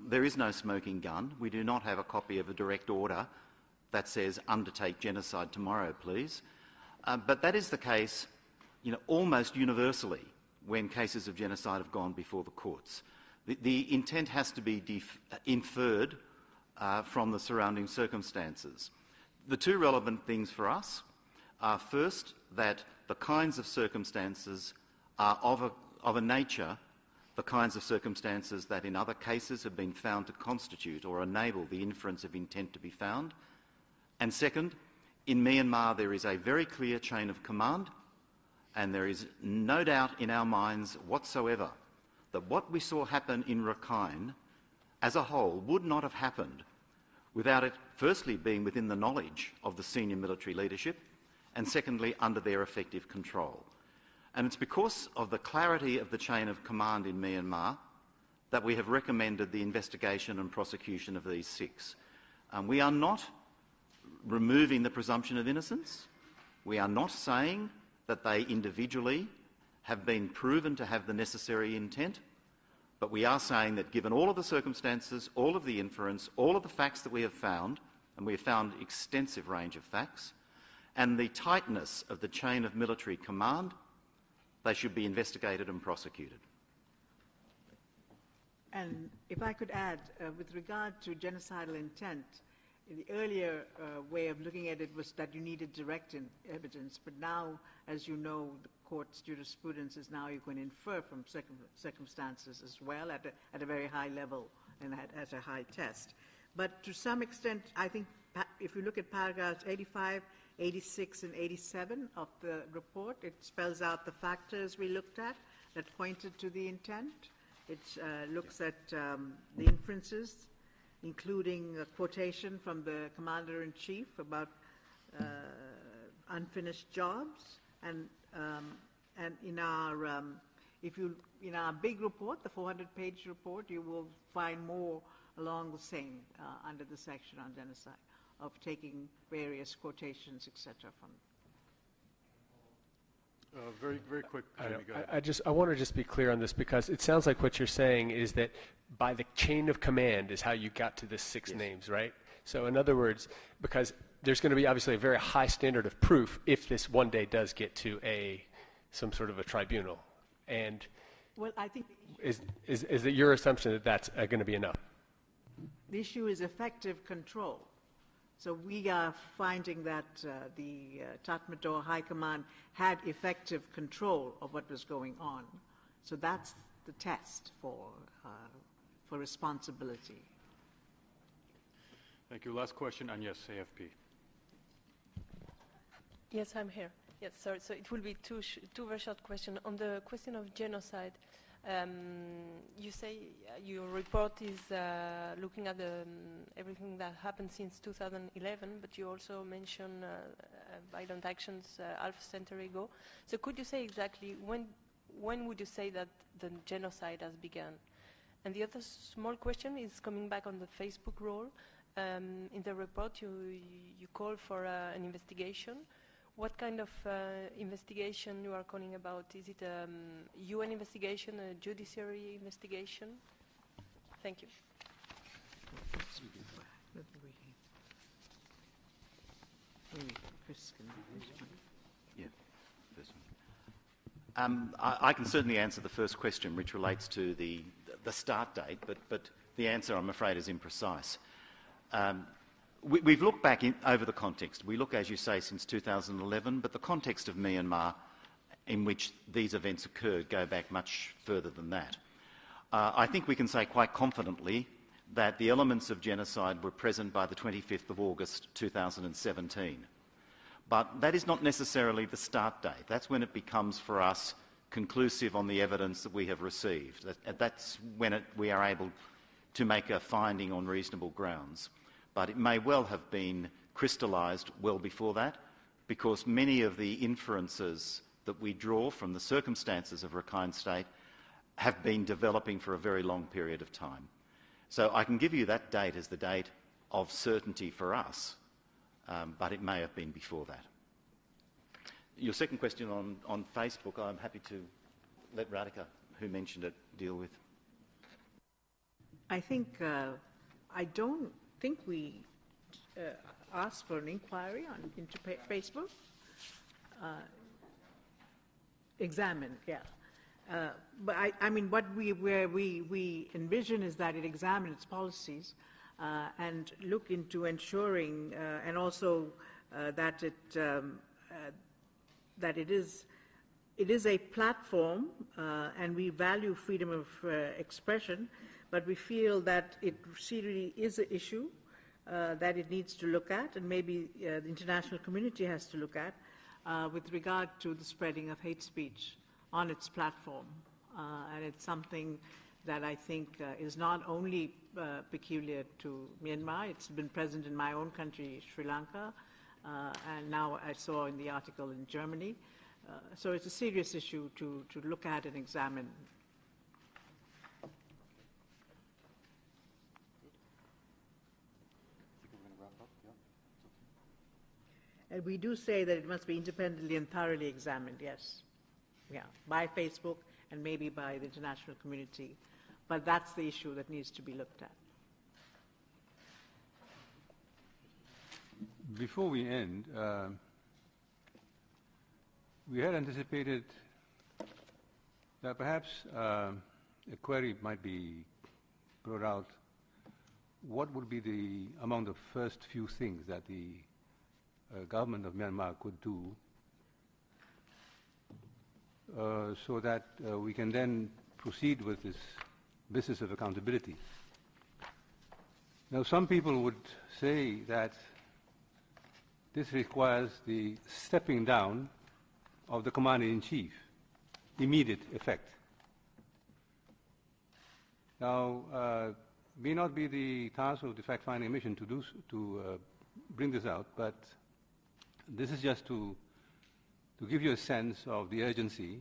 there is no smoking gun. We do not have a copy of a direct order that says undertake genocide tomorrow, please. But that is the case, almost universally when cases of genocide have gone before the courts. The intent has to be inferred from the surrounding circumstances. The two relevant things for us are first that the kinds of circumstances are of a nature, the kinds of circumstances that in other cases have been found to constitute or enable the inference of intent to be found. And second, in Myanmar there is a very clear chain of command, and there is no doubt in our minds whatsoever that what we saw happen in Rakhine as a whole would not have happened without it firstly being within the knowledge of the senior military leadership, and secondly under their effective control. And it's because of the clarity of the chain of command in Myanmar that we have recommended the investigation and prosecution of these 6. We are not removing the presumption of innocence. We are not saying that they individually have been proven to have the necessary intent, but we are saying that given all of the circumstances, all of the inference, all of the facts that we have found, and we have found extensive range of facts, and the tightness of the chain of military command, they should be investigated and prosecuted. And if I could add, with regard to genocidal intent, the earlier way of looking at it was that you needed direct evidence, but now, as you know, the court's jurisprudence is now you can infer from circumstances as well at a very high level and at a high test. But to some extent, I think if you look at paragraphs 85, 86 and 87 of the report, it spells out the factors we looked at that pointed to the intent. It looks at the inferences, including a quotation from the Commander-in-Chief about unfinished jobs. And in our if you, in our big report, the 400-page report, you will find more along the same under the section on genocide, of taking various quotations, etc. from. Very, very quick. Jamie, go ahead. I want to just be clear on this, because it sounds like what you're saying is that by the chain of command is how you got to the 6 names, right? So in other words, because there's going to be obviously a very high standard of proof if this one day does get to some sort of a tribunal, and well, I think is it your assumption that that's going to be enough? the issue is effective control. So we are finding that the Tatmadaw High Command had effective control of what was going on. So that's the test for responsibility. Thank you. Last question, and yes, AFP. Yes, I'm here. Yes, sorry. So it will be two very short questions. On the question of genocide, you say your report is looking at everything that happened since 2011, but you also mention violent actions half a century ago. So could you say exactly when would you say that the genocide has begun? And the other small question is coming back on the Facebook role. In the report, you call for an investigation. What kind of investigation you are calling about? Is it a UN investigation, a judiciary investigation? Thank you. Yeah, first one. I can certainly answer the first question, which relates to the start date, but the answer, I'm afraid, is imprecise. We've looked back over the context. We look, as you say, since 2011, but the context of Myanmar in which these events occurred go back much further than that. I think we can say quite confidently that the elements of genocide were present by the 25th of August 2017. But that is not necessarily the start date. That's when it becomes for us conclusive on the evidence that we have received. That's when we are able to make a finding on reasonable grounds. But it may well have been crystallised well before that, because many of the inferences that we draw from the circumstances of Rakhine State have been developing for a very long period of time. So I can give you that date as the date of certainty for us, but it may have been before that. Your second question on Facebook, I'm happy to let Radhika, who mentioned it, deal with. I think I don't think we asked for an inquiry into Facebook. Examine, yeah. But I mean, what we envision is that it examine its policies and look into ensuring, and also that it is a platform, and we value freedom of expression. But we feel that it seriously is an issue that it needs to look at, and maybe the international community has to look at, with regard to the spreading of hate speech on its platform. And it's something that I think is not only peculiar to Myanmar. It's been present in my own country, Sri Lanka, and now I saw in the article in Germany. So it's a serious issue to look at and examine. And we do say that it must be independently and thoroughly examined, yes. Yeah, by Facebook and maybe by the international community. But that's the issue that needs to be looked at. Before we end, we had anticipated that perhaps a query might be brought out. What would be among the first few things that the government of Myanmar could do so that we can then proceed with this business of accountability? Now, some people would say that this requires the stepping down of the commander-in-chief, immediate effect. Now, may not be the task of the fact-finding mission to bring this out, but this is just to give you a sense of the urgency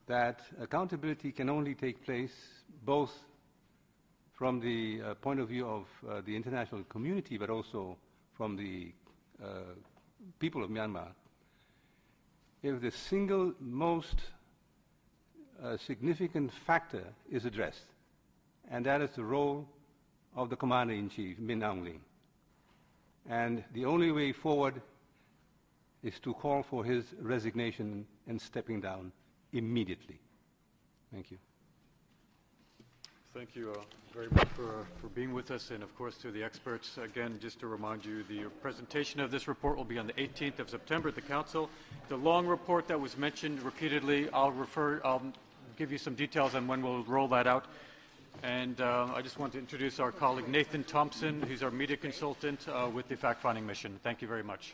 that accountability can only take place both from the point of view of the international community, but also from the people of Myanmar, if the single most significant factor is addressed, and that is the role of the Commander-in-Chief, Min Aung Hlaing. And the only way forward is to call for his resignation and stepping down immediately. Thank you. Thank you very much for being with us, and of course to the experts. Again, just to remind you, the presentation of this report will be on the 18th of September at the Council. The long report that was mentioned repeatedly, I'll give you some details on when we'll roll that out. And I just want to introduce our colleague Nathan Thompson, who's our media consultant with the fact-finding mission. Thank you very much.